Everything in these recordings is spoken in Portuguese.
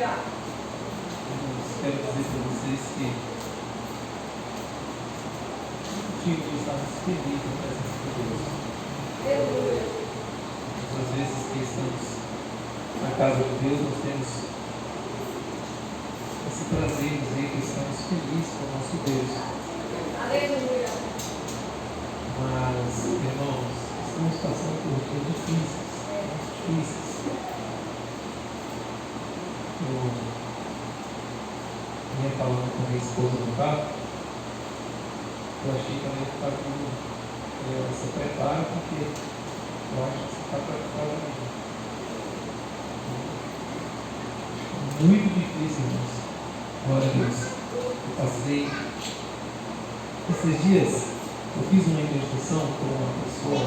Quero dizer para vocês que o motivo de estarmos felizes na presença de Deus. Às vezes que estamos na casa de Deus, nós temos esse prazer de dizer que estamos felizes com o nosso Deus. Aleluia. Mas, irmãos, estamos passando por dias difíceis, muito difíceis. Eu vinha falando com a minha esposa no carro, eu achei também que está tudo, se prepara, porque eu acho que você está preparado mesmo. Muito difícil, irmãos. Glória a Deus. Eu passei esses dias, eu fiz uma intercessão por uma pessoa,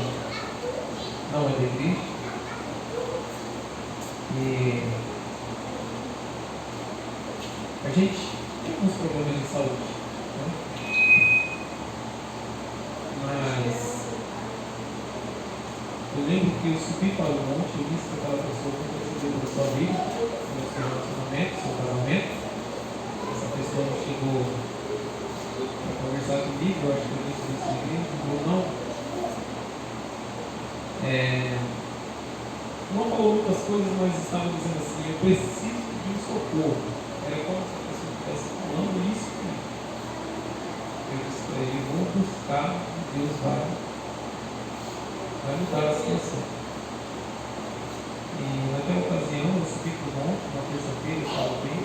não é da igreja, e a gente tem alguns problemas de saúde, né? Mas eu lembro que eu subi para o monte, eu disse para aquela pessoa que recebeu da sua vida, no seu relacionamento, no seu casamento. Essa pessoa não chegou para conversar comigo, eu acho que eu disse nesse igreja, ou não. Não falou muitas coisas, mas estava dizendo assim: eu preciso de um socorro. Era como se a pessoa estivesse falando isso comigo. Eu disse para ele: vou buscar, Deus vai mudar a situação. E naquela ocasião eu subi para o monte, uma terça-feira, eu estava bem,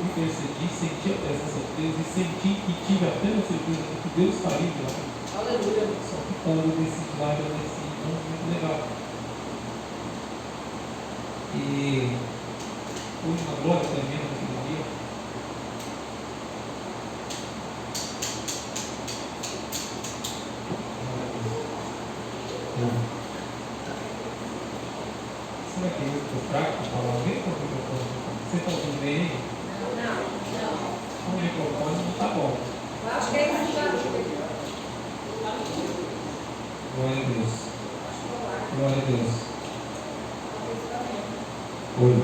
me percebi, senti a presença de Deus e senti e tive a plena certeza de que Deus faria lá. Aleluia. Só que quando eu decidi lá, eu decidi, não, muito legal. E hoje na glória tremenda naquele dia, será que eu estou fraco para falar bem com o microfone? Você está ouvindo bem aí? Não. O microfone não está bom. Acho que é isso. Glória a Deus. Glória a Deus. Oi.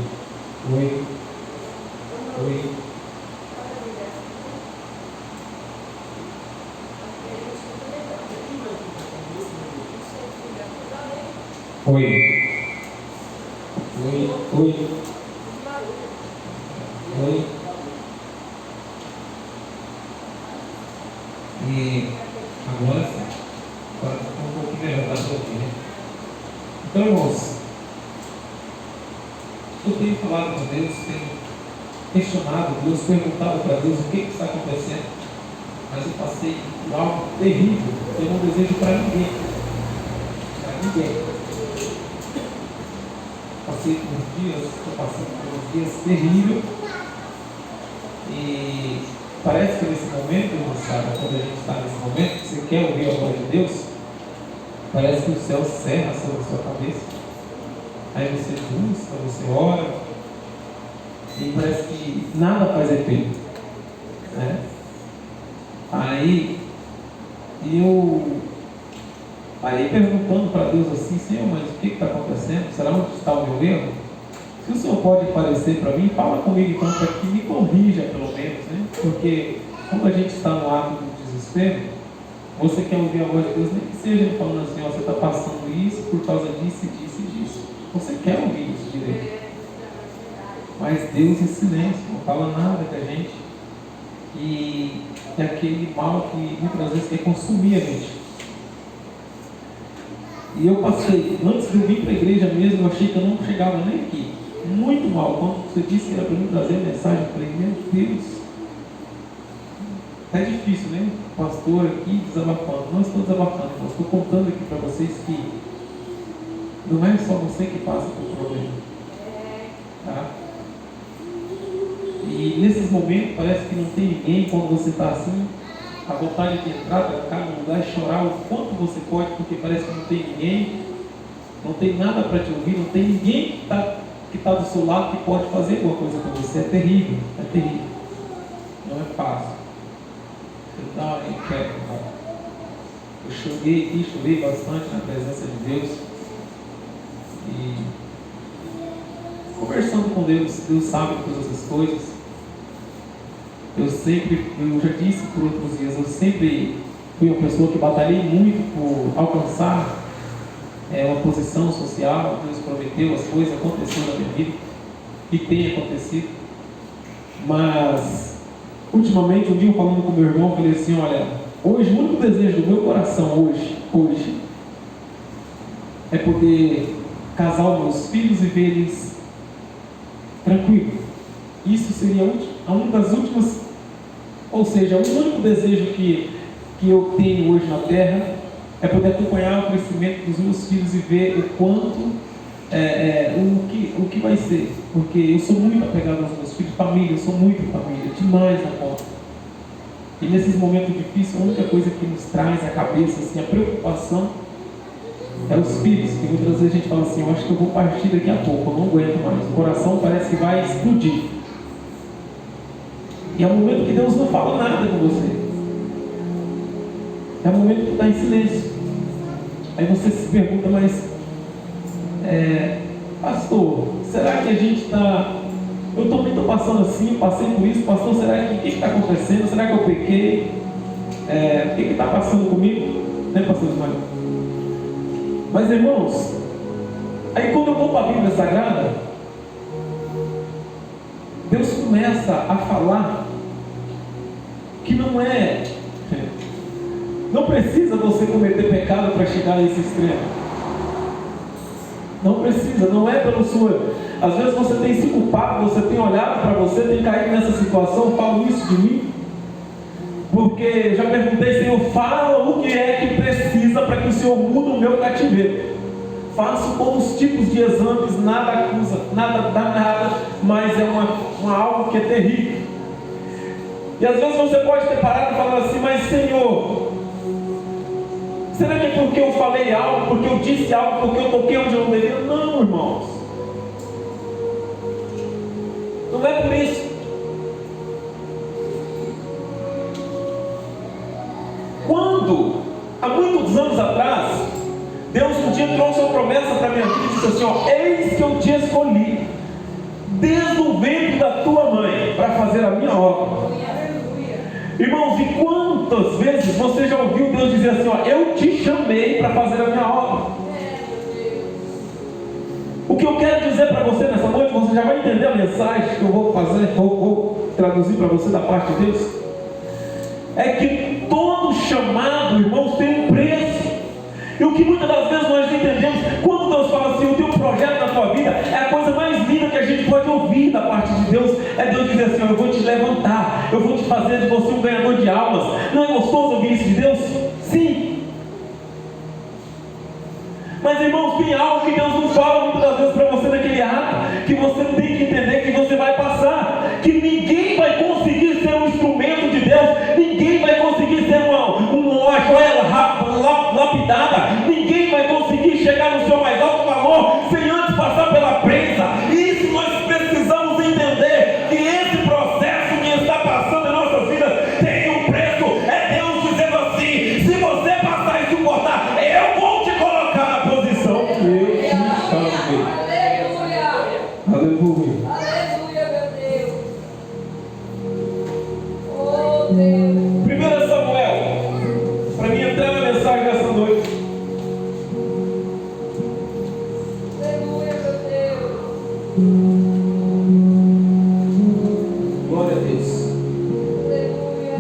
E agora sim. Agora ficou um pouquinho melhor para ouvir, né? Então, irmãos, eu tenho falado com Deus, tenho questionado Deus, perguntado para Deus o que está acontecendo, mas eu passei por algo terrível, eu não desejo para ninguém. Passei por dias, estou passando por uns dias terríveis, e parece que nesse momento, moçada, quando a gente está nesse momento, que você quer ouvir a voz de Deus, parece que o céu cerra sobre a sua cabeça. Aí você busca, você ora, e parece que nada faz efeito, né? Aí eu parei perguntando para Deus assim: Senhor, mas o que está acontecendo? Será onde está o meu erro? Se o Senhor pode aparecer para mim, fala comigo então, para que me corrija pelo menos, né? Porque quando a gente está no ato do desespero, você quer ouvir a voz de Deus, nem que seja falando assim: ó, você está passando isso por causa disso, disso e disso. Você quer ouvir isso direito. Mas Deus em silêncio, não fala nada com a gente. E é aquele mal que muitas vezes quer consumir a gente. E eu passei, antes de eu vir para a igreja mesmo, eu achei que eu não chegava nem aqui. Muito mal. Quando você disse que era para mim trazer a mensagem, eu falei: meu Deus, é difícil, né? O pastor aqui desabafando. Não estou desabafando, eu estou contando aqui para vocês que não é só você que passa por problema, tá? E nesses momentos parece que não tem ninguém. Quando você está assim, a vontade de entrar, trancar no lugar e chorar o quanto você pode, porque parece que não tem ninguém, não tem nada para te ouvir, não tem ninguém que está do seu lado que pode fazer alguma coisa com você. É terrível, não é fácil. Eu chorei bastante na presença de Deus, e conversando com Deus. Deus sabe de todas as coisas. Eu já disse por outros dias, eu sempre fui uma pessoa que batalhei muito por alcançar uma posição social. Deus prometeu, as coisas aconteceram na minha vida e tem acontecido. Mas ultimamente, um dia eu falando com meu irmão, eu falei assim: olha, hoje o único desejo do meu coração hoje é poder casar os meus filhos e ver eles tranquilos. Isso seria uma das últimas, ou seja, o único desejo que eu tenho hoje na terra é poder acompanhar o crescimento dos meus filhos e ver o quanto o que vai ser, porque eu sou muito apegado aos meus filhos, família, eu sou muito família, demais na conta. E nesses momentos difíceis, a única coisa que nos traz à cabeça, assim, a preocupação é os filhos, que muitas vezes a gente fala assim: eu acho que eu vou partir daqui a pouco, eu não aguento mais, o coração parece que vai explodir. E é um momento que Deus não fala nada com você, é um momento que está em silêncio. Aí você se pergunta: mas pastor, será que a gente está... Eu também estou passando assim, passei por isso, pastor, será que o que está acontecendo? Será que eu pequei? O que está passando comigo? Né, pastor Ismael? Mas irmãos, aí quando eu vou para a Bíblia Sagrada, Deus começa a falar que não precisa você cometer pecado para chegar a esse extremo. Não precisa, não é pelo sua... Às vezes você tem se culpado, você tem olhado para você, tem caído nessa situação. Eu falo isso de mim porque já perguntei: Senhor, fala o que é que precisa para que o Senhor mude o meu cativeiro. Faço todos os tipos de exames, nada acusa, nada dá nada, mas é algo que é terrível. E às vezes você pode ter parado e falar assim: mas Senhor, será que é porque eu falei algo, porque eu disse algo, porque eu toquei onde eu não devia? Não, irmãos, não é por isso. Quando, há muitos anos atrás, Deus um dia trouxe uma promessa para minha vida e disse assim: ó, eis que eu te escolhi desde o ventre da tua mãe para fazer a minha obra. Irmãos, e quantas vezes você já ouviu Deus dizer assim: ó, eu te chamei para fazer a minha obra? O que eu quero dizer para você nessa noite, você já vai entender a mensagem que eu vou fazer, vou traduzir para você da parte de Deus, é que todo chamado, irmãos, tem um preço. E o que muitas das vezes nós não entendemos, quando Deus fala assim: o teu projeto na tua vida é a coisa mais linda que a gente pode ouvir da parte de Deus, é Deus dizer assim: ó, eu vou te levantar, eu vou te fazer de você um ganhador de almas. Não é gostoso ouvir isso de Deus? Sim. Mas irmãos, tem algo que Deus não fala muitas das vezes para você naquele ato, que você tem que entender que você vai passar, que ninguém vai conseguir ser um instrumento de Deus, ninguém vai conseguir ser uma joia lapidada, ninguém vai conseguir chegar no seu mais alto valor sem antes passar pela prensa. Isso nós precisamos entender, que esse processo que está passando em nossas vidas tem um preço. É Deus dizendo assim: se você passar e suportar, eu vou te colocar na posição que eu te chamei. Aleluia! Aleluia! Aleluia, meu Deus! Oh, Deus! 1 Samuel, para mim entrar na mensagem dessa noite. Aleluia, meu Deus! Glória a Deus. Aleluia!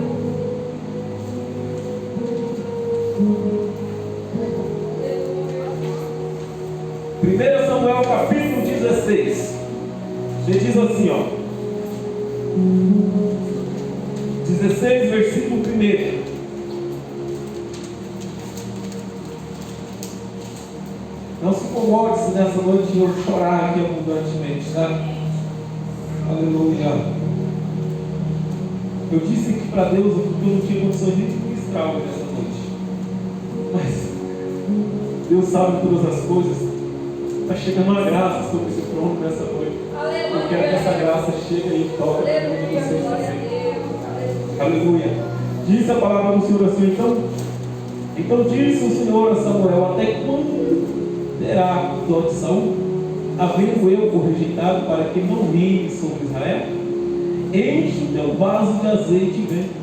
1 Samuel capítulo 16. Ele diz assim, ó. 16, versículo 1. Não se incomode se nessa noite eu chorar aqui abundantemente, tá? Aleluia. Eu disse que para Deus eu não tinha condições nem de ministrar hoje nessa noite. Mas Deus sabe todas as coisas. Está chegando uma graça sobre esse trono nessa noite. Eu quero que essa graça chegue e toque na vida de vocês também. Aleluia. Diz a palavra do Senhor assim: então disse o Senhor a Samuel: até quando terá dote Saul? havendo eu o rejeitado para que não reine sobre Israel? Enche o teu vaso de azeite e vem.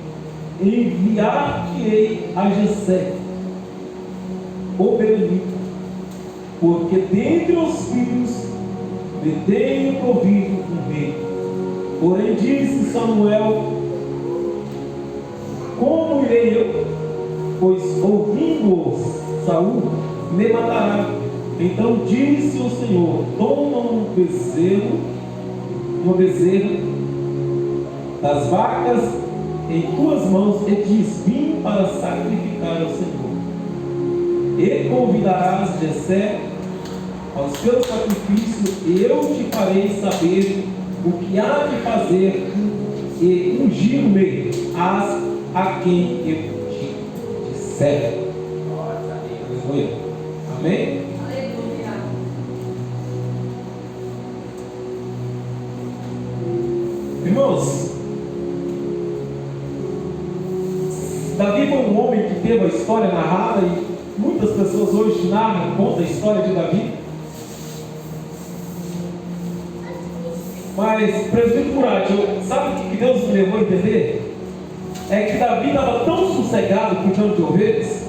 Enviar-te-ei a Jessé, o Belemita, porque dentre os filhos me tenho provido um rei. Porém disse Samuel: como irei eu? Pois ouvindo-os Saul, me matará. Então disse o Senhor: toma um bezerro das vacas em tuas mãos e diz: vim para sacrificar ao Senhor. E convidarás Jessé aos teus sacrifícios, e eu te farei saber o que há de fazer, e ungir-me a quem eu te disser. Aleluia. Amém? Aleluia. Irmãos, Davi foi um homem que teve a história narrada, e muitas pessoas hoje narram, contam a história de Davi. Mas, presbítero Murad, sabe o que Deus me levou a entender? É que Davi estava tão sossegado cuidando de ovelhas,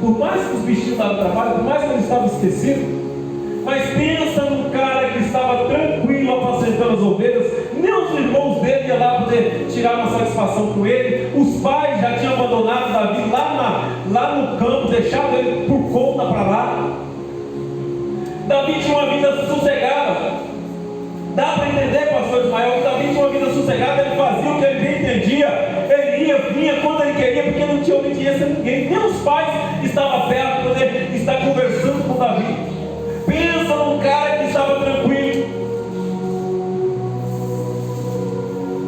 por mais que os bichinhos davam trabalho, por mais que ele estava esquecido, mas pensa num cara que estava tranquilo apacentando as ovelhas, nem os irmãos dele iam lá poder tirar uma satisfação com ele, os pais já tinham abandonado Davi lá no campo, deixado ele por conta para lá. Davi tinha uma vida sossegada. Dá para entender, pastor Ismael, que Davi tinha uma vida sossegada, ele fazia o que ele bem entendia, ele ia, vinha quando ele queria, porque não tinha obediência a ninguém, nem os pais estavam perto para poder estar conversando com Davi. Pensa num cara que estava tranquilo,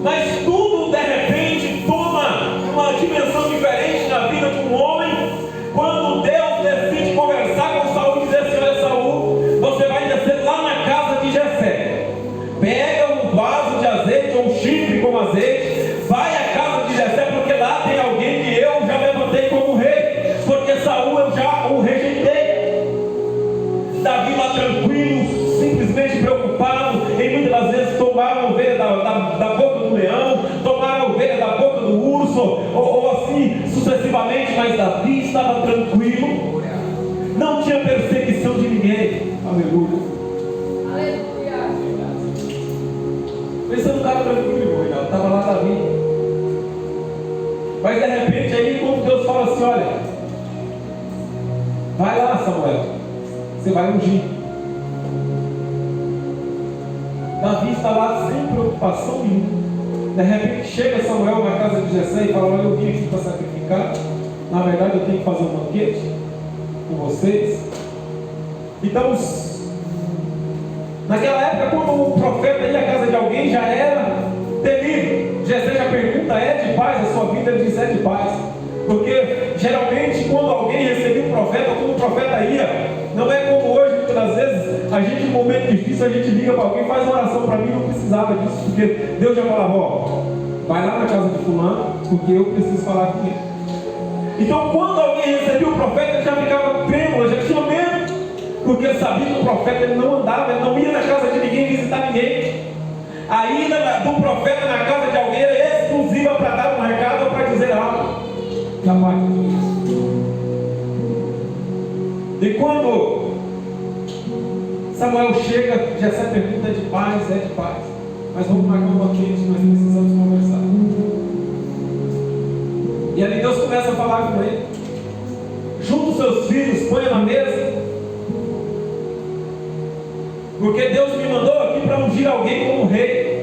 mas tudo de repente toma uma dimensão diferente na vida de um homem, quando Deus decide conversar com Saul e dizer assim: olha, Saul, você vai descer lá na casa de Jessé, pega um vaso de azeite ou um chifre com azeite, vai à casa de Jessé, porque lá tem alguém que eu já levantei como rei, porque Saul eu já o rejeitei. Davi lá tranquilo, simplesmente preocupado, em muitas das vezes tomaram a ovelha da boca do leão, tomaram a ovelha da boca do urso, ou assim sucessivamente, mas Davi estava tranquilo, não tinha perseguição de ninguém. Aleluia. Aleluia. Pensando no cara tranquilo, irmão, estava lá Davi. Mas de repente aí, quando Deus fala assim: olha, vai lá, Samuel, você vai ungir. Davi está lá sem preocupação nenhuma. De repente chega Samuel na casa de Jessé e fala: olha, eu vim aqui para sacrificar. Na verdade eu tenho que fazer um banquete com vocês. Então, naquela época, quando o profeta ia à casa de alguém, já era terrível. Jessé já pergunta: é de paz a sua vida? Ele diz: é de paz. Porque geralmente quando alguém recebia um profeta, quando o profeta ia, não é como hoje, muitas das vezes, a gente, em um momento difícil, a gente liga para alguém, faz uma oração para mim, não precisava disso, porque Deus já falava: ó, vai lá na casa de fulano, porque eu preciso falar com ele. Então, quando alguém recebia o profeta, ele já ficava trêmulo, já tinha medo, porque ele sabia que o profeta ele não andava, ele não ia na casa de ninguém visitar ninguém. A ida do profeta na casa de alguém era exclusiva para dar um recado ou para dizer algo da parte de Deus. E quando Samuel chega, Jessé pergunta: é de paz? É de paz. Mas vamos marcar um banquete, nós precisamos conversar. E ali Deus começa a falar com ele: junta os seus filhos, ponha na mesa, porque Deus me mandou aqui para ungir alguém como rei.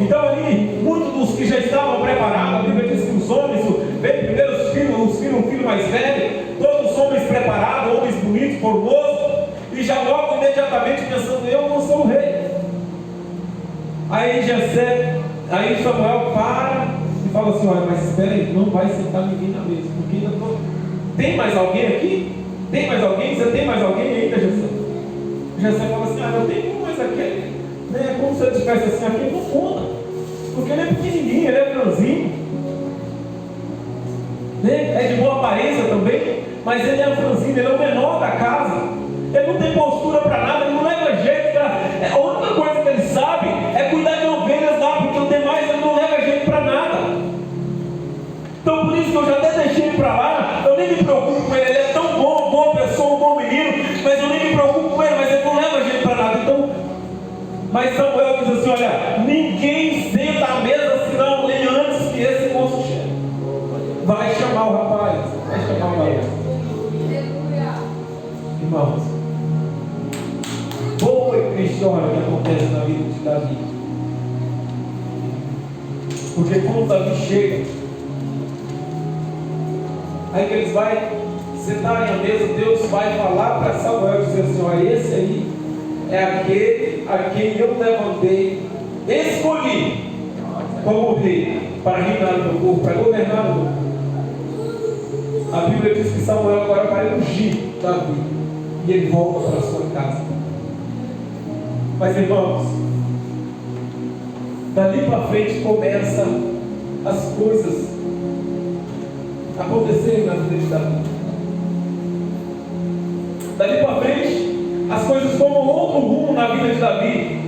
Então ali, muitos dos que já estavam preparados, a Bíblia diz que os homens, veio primeiro os filhos, um filho mais velho, todos os homens preparados, homens bonitos, formosos, e já logo imediatamente pensando: eu não sou o rei. Aí Samuel para e fala assim: olha, mas espera aí, não vai sentar ninguém na mesa, porque ainda não. Tem mais alguém aqui? Tem mais alguém? Você tem mais alguém ainda, Jessé? Jessé fala assim: eu tenho um, mas aquele, né, como se ele dissesse assim, aquele não conta, porque ele é pequenininho, ele é franzinho, né? É de boa aparência também, mas ele é franzinho, ele é o menor da casa, ele não tem postura para nada, ele não leva jeito história que acontece na vida de Davi. Porque quando Davi chega, aí que eles vão sentarem à mesa, Deus vai falar para Samuel, dizer assim: olha, esse aí é aquele a quem eu levantei, escolhi como rei, para reinar no meu povo, para governar no meu povo. A Bíblia diz que Samuel agora vai ungir Davi, e ele volta para a sua casa. Mas irmãos, dali para frente começa as coisas acontecerem na vida de Davi. Dali para frente, as coisas tomam outro rumo na vida de Davi.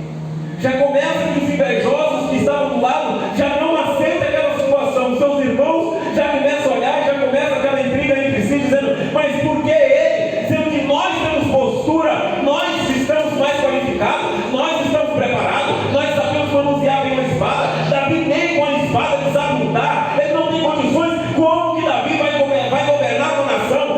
Já começa que os invejosos que estavam do lado já não aceitam aquela situação. Seus irmãos já começam a olhar, já começa aquela intriga entre si, dizendo: mas por que ele? Sendo que nós temos postura, nós estamos mais qualificados, nós estamos preparados, nós sabemos manusear bem uma espada. Davi nem com a espada ele sabe lutar, ele não tem condições. Como que Davi vai governar uma nação?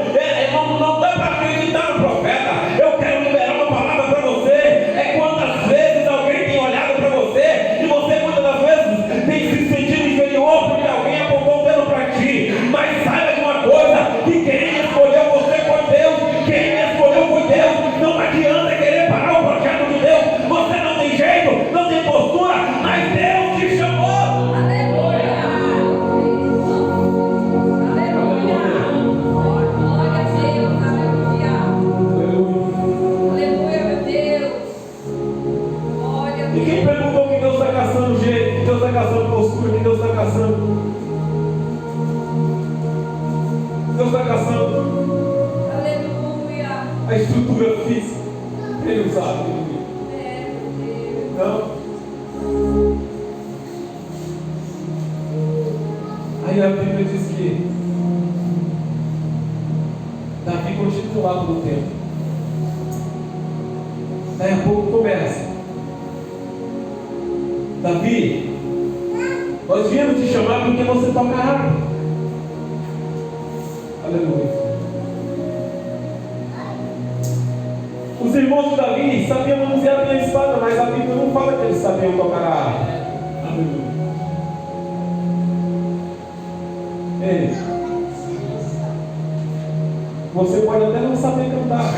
Não dá para acreditar no profeta. Eu quero liberar uma palavra para você. É quantas vezes alguém tem olhado para você e você muitas das vezes tem se sentido inferior porque alguém apontou o dedo para ti. Mas saiba de uma coisa, que quem escolheu você foi Deus. Quem escolheu foi Deus. Não adianta querer parar o projeto de Deus. Você não tem jeito, não tem postura, mas Deus te chamou. E quem perguntou que Deus está caçando jeito, que Deus está caçando postura, que Deus está caçando? Deus está caçando a estrutura física. Ele usava, não. Aí a Bíblia diz que Davi continua lá pelo tempo. Daí a pouco começa: Davi, nós viemos te chamar porque você toca harpa. Aleluia. Os irmãos de Davi sabiam manusear bem a espada, mas a Bíblia não fala que eles sabiam tocar a harpa. Aleluia. Ei, você pode até não saber cantar,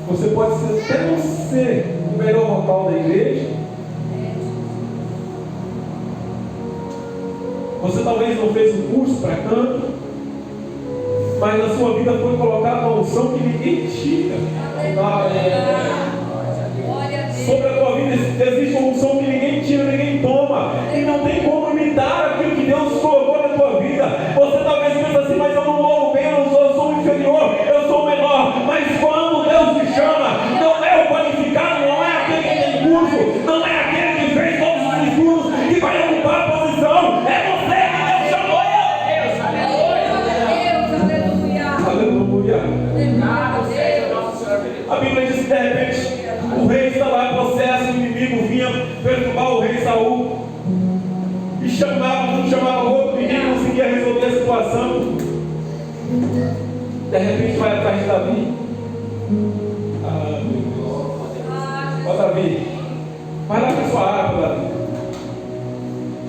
você pode até não ser o melhor vocal da igreja, você talvez não fez um curso para canto, mas na sua vida foi colocada uma unção que ninguém tira. Sobre a tua vida existe uma unção que ninguém tira, ninguém toma, e não tem como imitar aquilo que Deus colocou na tua vida. Você talvez pense assim: mas eu não louvo bem, eu sou inferior, eu sou o menor. Mas quando Deus te chama, não é o qualificado, não é aquele que tem curso, não é aquele que fez todos os estudos que vai ocupar a posição. É você que Deus chamou. Aleluia. A Bíblia diz que de repente o rei está lá em processo, o inimigo vinha perturbar o rei Saul e chamava, um chamava o outro, ninguém conseguia resolver a situação. De repente vai atrás de Davi. Ah, meu Deus. Ó, Davi, vai lá com a sua harpa, Davi.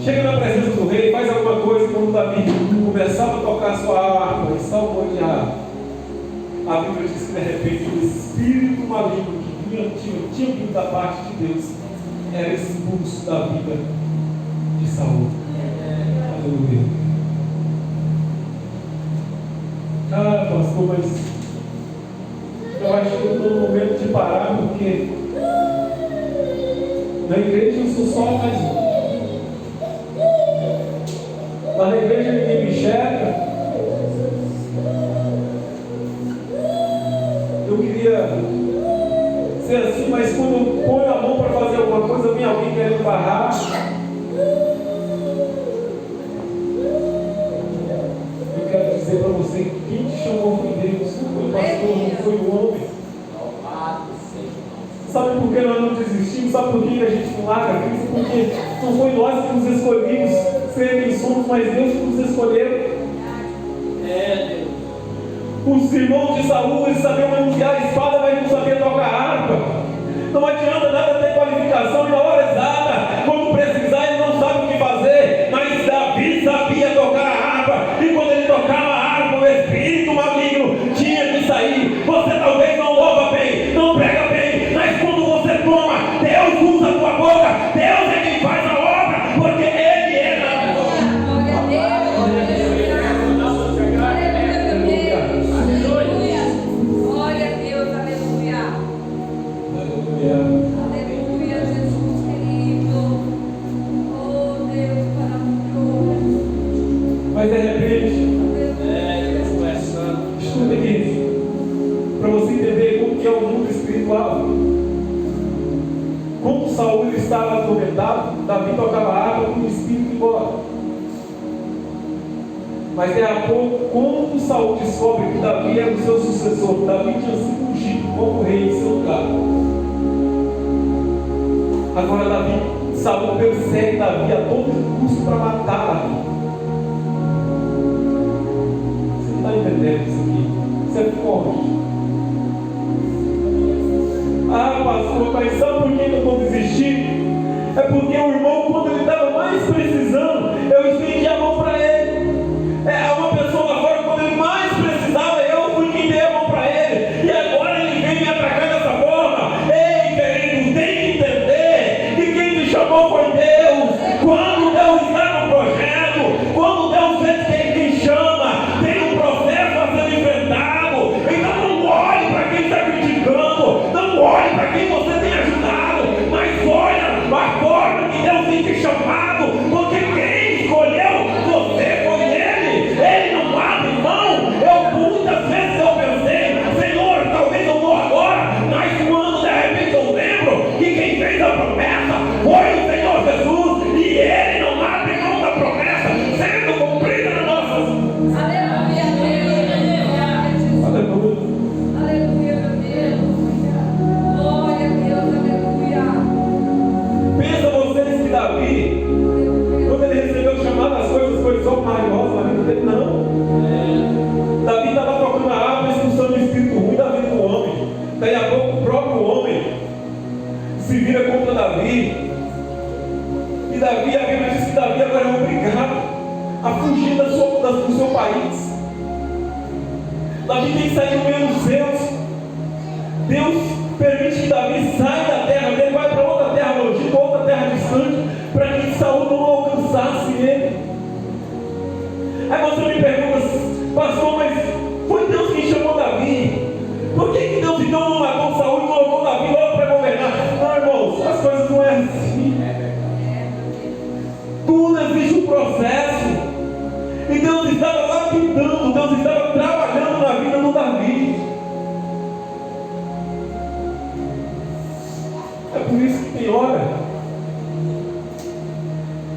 Chega na presença do rei, faz alguma coisa. Quando Davi começava a tocar a sua harpa e salmodiar, a Bíblia diz que de repente o espírito maligno que tinha vindo da parte de Deus era expulso da vida de Saul. Aleluia. Ah, pastor, mas eu acho que eu estou no momento de parar, porque na igreja eu sou só mais um. Lá na igreja ninguém me enxerga. Eu queria ser assim, mas quando eu ponho a mão para fazer alguma coisa, vem alguém querendo barrar. Eu quero dizer para você que quem te chamou foi Deus, não foi o pastor, não foi o homem. Sabe por que nós não desistimos? Sabe por que a gente não larga a crise? Porque não foi nós que nos escolhimos ser quem somos, mas Deus que nos escolheu. Os irmãos de Saul, eles sabiam manusear a espada, mas não sabiam tocar a harpa. Não espiritual. Quando Saul estava atormentado, Davi tocava harpa com o espírito embora. Mas daí a pouco, quando Saul descobre que Davi era o seu sucessor, Davi tinha sido ungido como rei em seu lugar. Agora Saul persegue Davi a todo custo para matar Davi. Você não está entendendo isso aqui? Isso é forte. Ah, pastor, mas sabe por que eu estou desistindo? É porque o irmão, quando ele estava mais precisando, eu estendi a mão para ele. Uma pessoa lá fora, quando ele mais precisava, eu fui quem dei a mão para ele. E agora ele vem me atacar dessa forma. Ei, querido, tem que entender que quem te chamou foi Deus. Quando Deus está no projeto, quando Deus vê quem chama, tem um processo a ser enfrentado. Então não olhe para quem está criticando, não olhe para quem você tem ajudado, mas olha a forma que Deus tem te chamado, porque quem escolheu você foi Ele. Ele não abre mão. Muitas vezes eu pensei, Senhor, talvez eu morra agora, mas quando de repente eu lembro que quem fez a promessa foi o Senhor Jesus, e Ele não abre mão da promessa sendo cumprida nas nossas vidas. Aleluia, Deus. Aleluia. Aleluia, meu Deus. Glória a Deus, aleluia. Pensa vocês que Davi, quando ele recebeu o chamado, as coisas foram só maravilhosas na vida dele? Não. Davi estava tocando a harpa, expulsando o espírito ruim da vida do homem. Daí a pouco o próprio homem se vira contra Davi. E Davi, a Bíblia diz que Davi agora é obrigado a fugir do seu país. Davi tem que sair no meio dos seus. Deus permite que Davi saia da terra dele, vai para outra terra longínqua, outra terra distante, para que Saul não alcançasse ele. Aí você me pergunta, pastor, mas foi Deus quem chamou Davi? Por que Deus então não matou Saul e colocou Davi logo para governar? Não, irmãos, as coisas não é assim. Tudo existe um processo. E Deus estava lapidando, Deus estava trabalhando na vida do Davi. É por isso que tem hora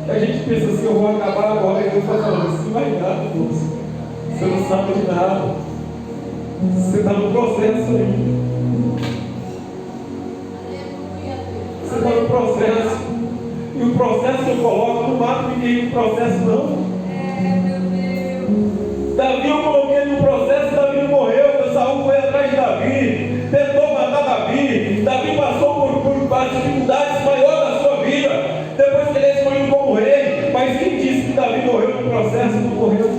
que a gente pensa assim, eu vou acabar agora, e Deus está falando, você não vai nada, moço. Você não sabe de nada. Você está no processo ainda. Você está no processo. E o processo que eu coloco, não mata ninguém no processo, não. Davi eu coloquei no processo, Davi não morreu. Saul foi atrás de Davi, tentou matar Davi. Davi passou por as dificuldades maiores da sua vida, depois que ele é escolhido como rei. Mas quem disse que Davi morreu no processo? Não morreu.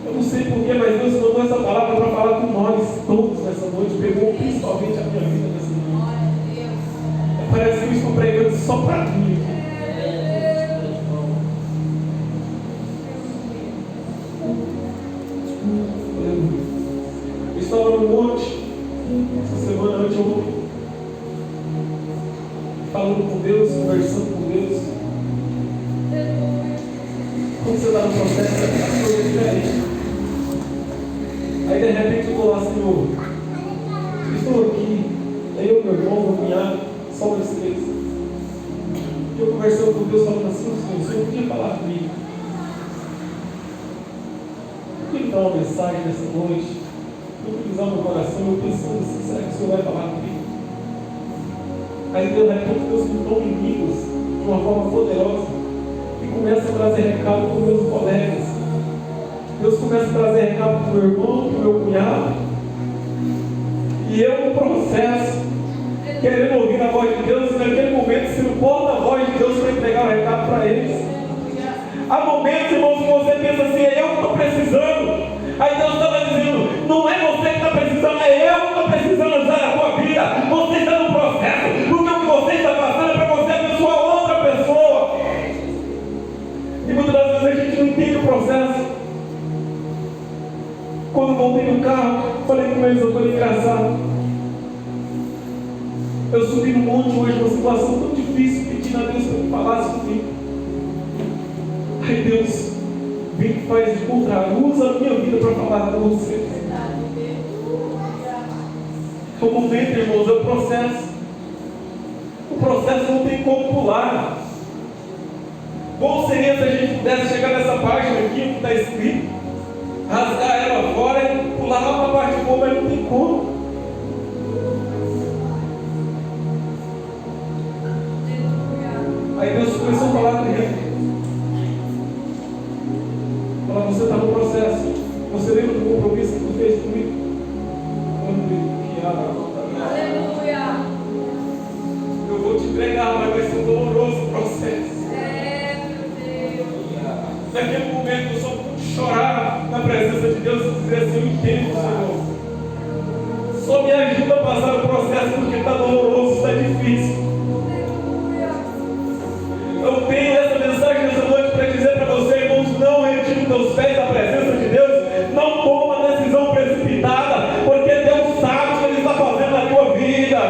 Eu não sei porquê, mas Deus mandou essa palavra para falar com nós todos nessa noite. Pegou principalmente a minha vida nessa noite. Parece que eu estou pregando só para mim. Eu estava no monte essa semana antes de ontem, falando com Deus, conversando com Deus. Quando você está no processo, é coisa diferente. Aí de repente eu estou lá, Senhor, estou aqui, eu, meu irmão, meu cunhado, só nós três. E eu conversando com Deus, falando assim, o Senhor podia falar comigo. Eu queria dar uma mensagem nessa noite, eu utilizar meu coração, eu pensando assim, será que o Senhor vai falar comigo? Aí de repente Deus me toma em línguas de uma forma poderosa e começa a trazer recado para os meus colegas. Deus começa a trazer recado para o meu irmão, para o meu cunhado. E eu no processo, querendo ouvir a voz de Deus, e naquele momento se importa a voz de Deus para entregar o recado para eles. Há momentos, irmãos, que você pensa assim, é eu que estou precisando. Aí Deus estava dizendo, não é você que está precisando, é eu que estou precisando usar a tua vida. Você está no processo, porque o que você está passando é para você abençoar outra pessoa. E muitas das vezes a gente não entende o processo. Quando voltei no carro, falei com eles, eu estou engraçado. Eu subi no monte hoje, uma situação tão difícil, pedindo a Deus para que falasse comigo. Aí Deus vem que faz de contrário. Usa a minha vida para falar com você. É o momento, irmãos, é o processo. O processo não tem como pular. Bom seria se a gente pudesse chegar nessa página aqui que está escrito, rasgar ela fora e pular lá para a parte boa, mas não tem como. Aí Deus começou a falar com ele. Falar, você está no processo. Você lembra do compromisso que tu fez comigo? Aleluia. Eu vou te entregar, mas vai ser doloroso o processo. Naquele momento eu só pude chorar na presença de Deus e dizer assim: eu entendo, Senhor. Só me ajuda a passar o processo porque está doloroso, está difícil. Eu tenho essa mensagem nessa noite para dizer para você, irmãos: não retire teus pés da presença de Deus, não toma uma decisão precipitada, porque Deus sabe o que Ele está fazendo na tua vida.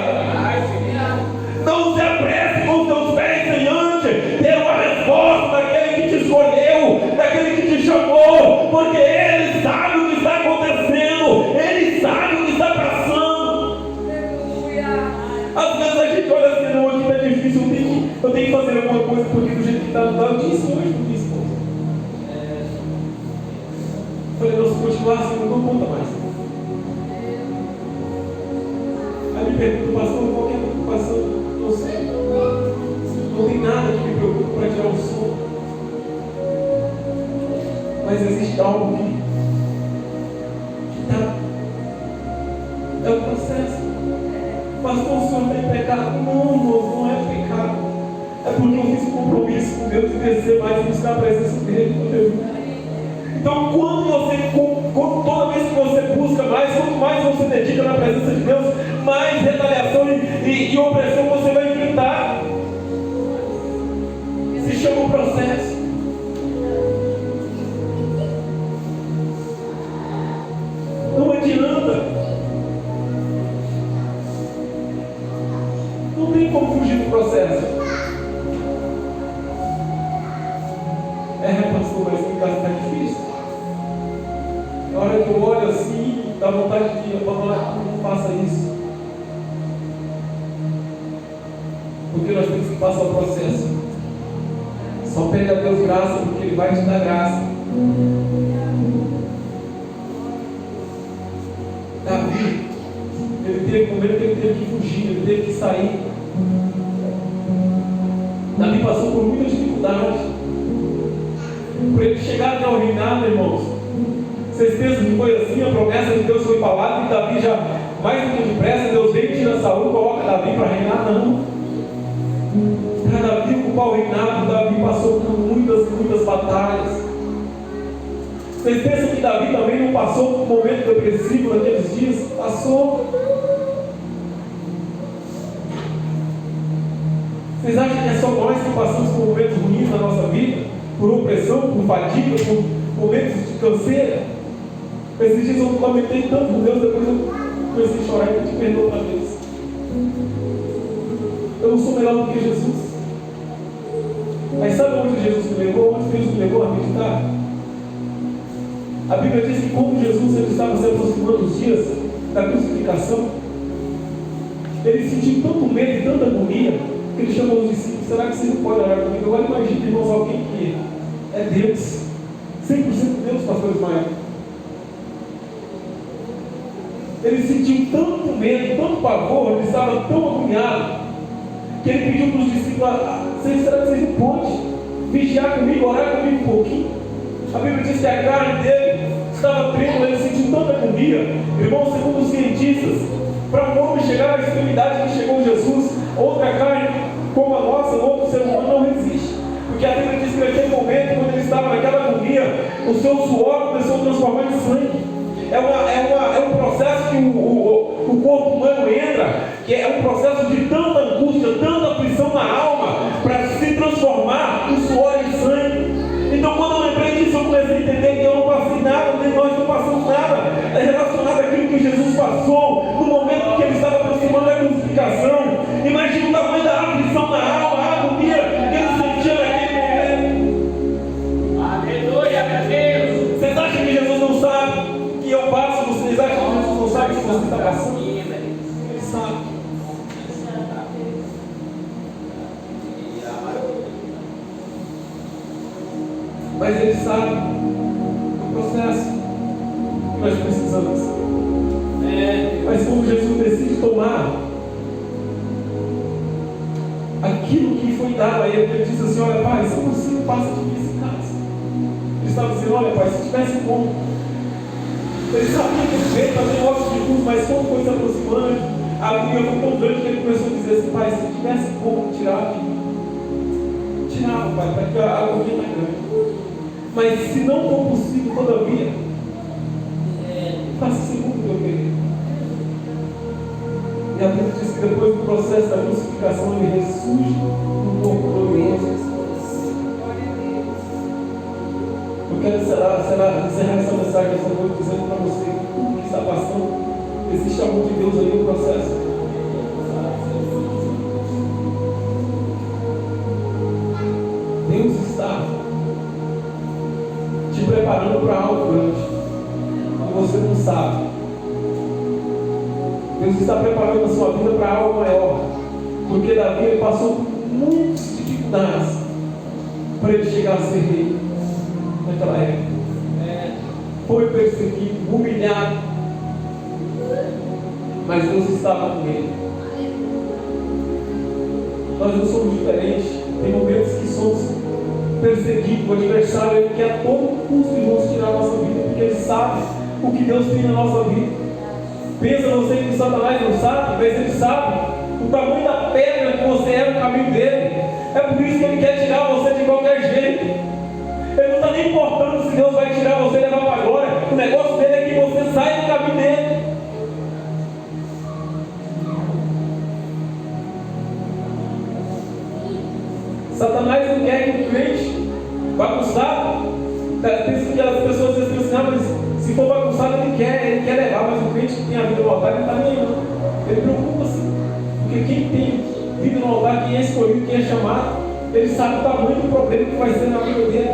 Não se apresse com os teus pés diante, ter uma resposta daquele que te escolheu, daquele que te chamou, porque Ele sabe o que está acontecendo, Ele sabe o que está passando. Às vezes a gente olha assim: não, aqui está difícil, eu tenho que fazer alguma coisa, porque do jeito que está, não dá. Eu disse hoje por isso. Falei: não, se continuar assim, não conta mais. Aí me pergunto: pastor, qual que é a preocupação? Não sei. Não tem nada que me preocupe para tirar o sono. Mas existe algo que está. É o processo. Pastor, o senhor tem pecado? Não, irmãos, não é pecado. É porque eu fiz um compromisso com Deus de descer mais e buscar a presença dele. Então, toda vez que você busca mais, quanto mais você dedica na presença de Deus, mais retaliação e opressão você vai enfrentar. Se chama o processo. Não adianta. Não tem como fugir do processo. Pastor, mas em casa está difícil. Na hora que eu olho assim, dá vontade de abandonar, não faça isso. Porque nós temos que passar o processo. Só pede a Deus graça, porque Ele vai te dar graça. Davi, ele teve um momento que ele teve que fugir, ele teve que sair. Davi passou por muitas dificuldades. Para ele chegar até o reinado, irmãos, vocês pensam que foi assim? A promessa de Deus foi falada e Davi já, mais do que depressa, Deus veio, tira Saul e coloca Davi para reinar? Não. Para Davi ocupar o reinado, Davi passou por muitas batalhas. Vocês pensam que Davi também não passou por um momento depressivo naqueles dias? Passou. Vocês acham que é só nós que passamos por momentos ruins na nossa vida? Por opressão, por fadiga, por momentos de canseira? Esses dias eu lamentei tanto com Deus, depois eu comecei a chorar e eu te perdoo outra vez. Eu não sou melhor do que Jesus. Mas sabe onde Jesus me levou? Onde Deus me levou a meditar? A Bíblia diz que quando Jesus ele estava se aproximando dos dias da crucificação, ele sentiu tanto medo e tanta agonia que ele chamou os discípulos: será que vocês não podem orar comigo? Agora imagine, irmãos, alguém que é Deus, 100% Deus, pastor Ismael. Ele sentiu tanto medo, tanto pavor, ele estava tão agoniado, que ele pediu para os discípulos: será que vocês não podem vigiar comigo, orar comigo um pouquinho? A Bíblia diz que a carne dele estava trêmula, ele sentiu tanta agonia. Irmãos, segundo os cientistas, para um homem chegar à extremidade que chegou Jesus, outra carne como a nossa, outro ser humano não resiste. Porque a Bíblia diz que naquele momento, quando ele estava naquela agonia, o seu suor começou a transformar em sangue. É um processo que o corpo humano entra, que é um processo de tanta angústia, tanta aflição na alma, para se transformar o suor em sangue. Então, quando eu lembrei disso, eu comecei a entender que eu não passei nada, nem nós não passamos nada. É relacionado àquilo que Jesus passou no momento que ele estava aproximando da crucificação. Imagina o tamanho da aflição na alma, a agonia que ele sentia naquele momento. Aleluia, meu Deus! sabe do processo que nós precisamos. Mas quando Jesus decide tomar aquilo que foi dado a ele, ele disse assim: olha, Pai, se possível, passa de mim esse cálice. Ele estava dizendo: olha, Pai, se tivesse como. Ele sabia que ele veio fazer óbvio de tudo, mas como foi se aproximando, a alegria foi tão grande que ele começou a dizer assim: Pai, se tivesse como tirar de mim, tirava, Pai, para que a agonia está grande. Mas se não for possível, todavia, faça segundo o teu querer. E a Bíblia diz que depois do processo da crucificação ele ressurge no corpo glorioso. Eu quero encerrar essa mensagem essa noite dizendo para você que tudo que está passando, existe amor de Deus aí no processo. Deus está te preparando para algo grande e você não sabe. Deus está preparando a sua vida para algo maior, porque Davi ele passou por muitas dificuldades para ele chegar a ser rei naquela época. Foi perseguido, humilhado, mas Deus estava com ele. Nós não somos diferentes. Tem momentos que somos perseguidos, o adversário ele quer a todo custo nos tirar a nossa vida, porque ele sabe o que Deus tem na nossa vida. Pensa você que o Satanás não sabe, mas ele sabe o tamanho da pedra que você é no caminho dele. É por isso que ele quer tirar você de qualquer jeito. Ele não está nem importando se Deus vai tirar você e levar para a glória. O negócio dele é que você sai do caminho dele. Satanás não quer que o crente bagunçado. Pensa que as pessoas dizem assim: ah, mas se for bagunçado ele quer levar, mas o crente que tem a vida no altar, ele está nem aí. Ele preocupa-se. Porque quem tem vida no altar, quem é escolhido, quem é chamado, ele sabe o tamanho do problema que vai ser na vida dele,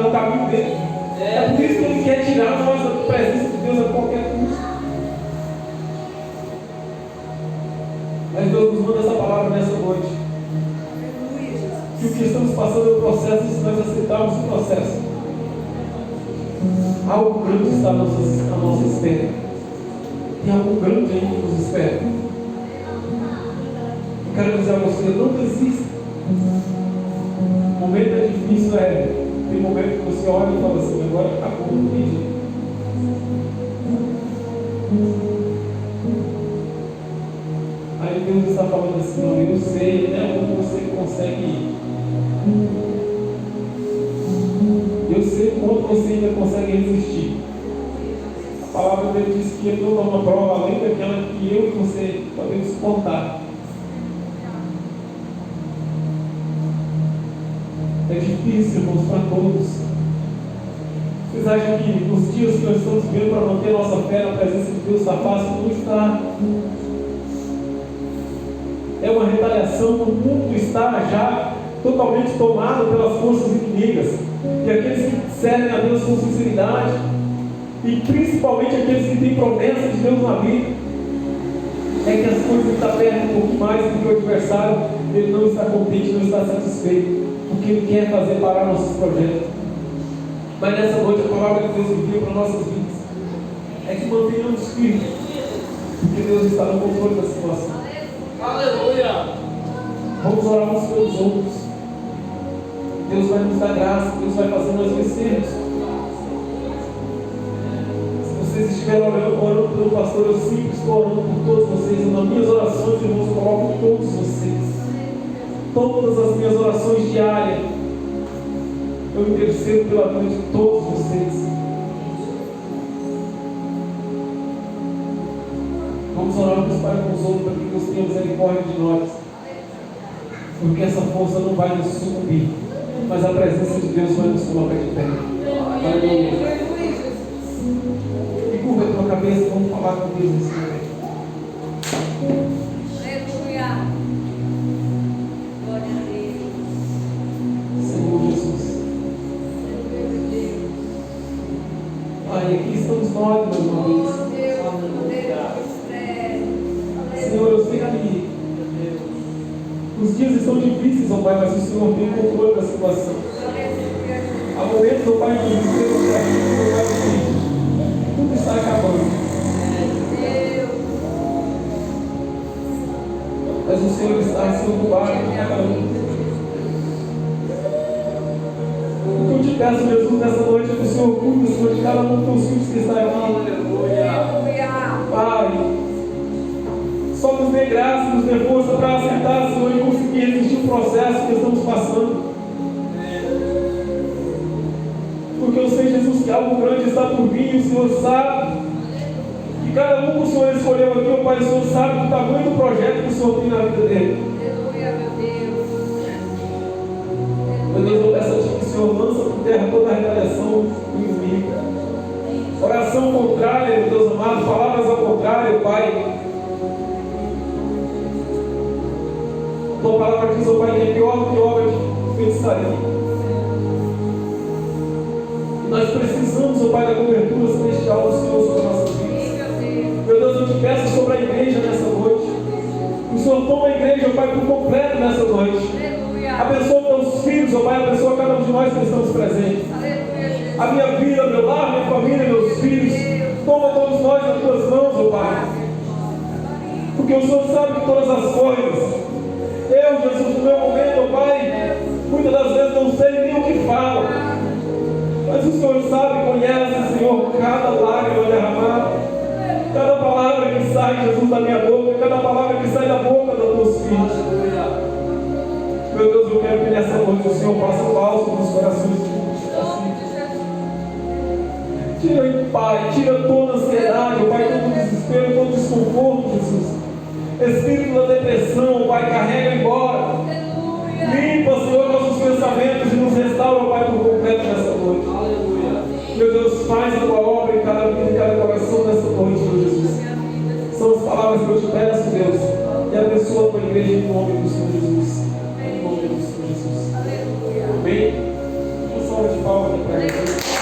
no caminho dele. É por isso que ele quer tirar nós da presença de Deus a qualquer custo. Mas Deus nos manda essa palavra nessa noite. Que o que estamos passando é o processo, e se nós aceitarmos o processo, algo grande está à nossa espera. Tem algo grande aí que nos espera. Eu quero dizer a você: não desista. O momento é difícil, tem momento que você olha e fala assim: agora acabou, não tem jeito. Aí Deus está falando assim: não, eu sei, né, como você consegue. Eu sei quanto você ainda consegue resistir. A palavra dele diz que ele não dá uma prova além daquela que eu e você podemos suportar. É difícil, irmãos, para todos. Vocês acham que nos dias que nós estamos vivendo para manter a nossa fé na presença de Deus está fácil? Não está. É uma retaliação, o mundo está já totalmente tomado pelas forças inimigas. E aqueles que servem a Deus com sinceridade, e principalmente aqueles que têm promessa de Deus na vida, é que as coisas estão perto um pouco mais, porque o adversário ele não está contente, não está satisfeito, porque ele quer fazer parar nossos projetos. Mas nessa noite a palavra que Deus envia para nossas vidas é que mantenhamos firmes, porque Deus está no controle da situação. Aleluia! Vamos orar uns pelos outros. Deus vai nos dar graça, Deus vai fazer nós vencermos. Se vocês estiverem orando pelo pastor, eu sempre estou orando por todos vocês. Nas minhas orações, irmãos, eu coloco todos vocês. Todas as minhas orações diárias, eu intercedo pela vida de todos vocês. Vamos orar uns para com os outros, para que Deus tenha misericórdia de nós. Porque essa força não vai nos sucumbir, mas a presença de Deus vai nos colocar de pé. Aleluia. E curva a tua cabeça, vamos falar com Deus nesse momento. Aleluia. Glória a Deus. Senhor Jesus. Pai, aqui estamos nós, meus irmãos. Senhor, eu sei que os dias estão difíceis, ó Pai, mas o Senhor tem o controle da situação. momentos, ó Pai, que você aqui, meu Pai, que tudo está acabando. Mas o Senhor está se ocupado com cada um. O que eu te peço, Jesus, nessa noite é que o Senhor cuide, Senhor, de cada um dos teus filhos que está aqui. Pai, só nos dê graça, nos dê força para acertar, Senhor, e conseguir resistir o processo que estamos passando. Porque eu sei, Jesus, que algo grande está por vir, o Senhor sabe. E cada um que o Senhor escolheu aqui, ó Pai, o Senhor sabe do tamanho do projeto que o Senhor tem na vida dele. Meu Deus, eu peço a Ti que o Senhor lança por terra toda a retaliação do inimigo. Oração contrária, meu Deus amado, palavras ao contrário, Pai. Tua palavra diz, ó Pai, que é pior do que obra de feitiçaria. Nós precisamos, ó Pai, da cobertura celestial do Senhor sobre nossas vidas. Meu Deus, eu te peço sobre a igreja nessa noite. O Senhor toma a igreja, ó Pai, por completo nessa noite. Abençoa teus filhos, ó Pai, abençoa cada um de nós que estamos presentes. A minha vida, meu lar, minha família, meus filhos. Toma todos nós nas tuas mãos, ó Pai. Porque o Senhor sabe de todas as coisas. Eu, Jesus, no meu momento, ó Pai, muitas das vezes não sei nem o que falo. Mas o Senhor sabe, conhece, Senhor, cada lágrima derramada, cada palavra que sai, Jesus, da minha boca, cada palavra que sai da boca dos teus filhos. Meu Deus, eu quero que nessa noite o Senhor faça bálsamo nos corações assim. Tira, Pai, tira toda a ansiedade, Pai, todo o desespero, todo o desconforto, Jesus. Espírito da depressão, Pai, carrega embora. Limpa, Senhor, nossos pensamentos e nos restaura, Pai, por completo nessa noite. Meu Deus, faz a tua obra em cada vida, em cada coração nessa noite, Senhor Jesus. São as palavras que eu te peço, Deus. E abençoa a tua igreja em nome do Senhor Jesus. Em nome do Senhor Jesus. Amém? Uma salva de palmas para a igreja.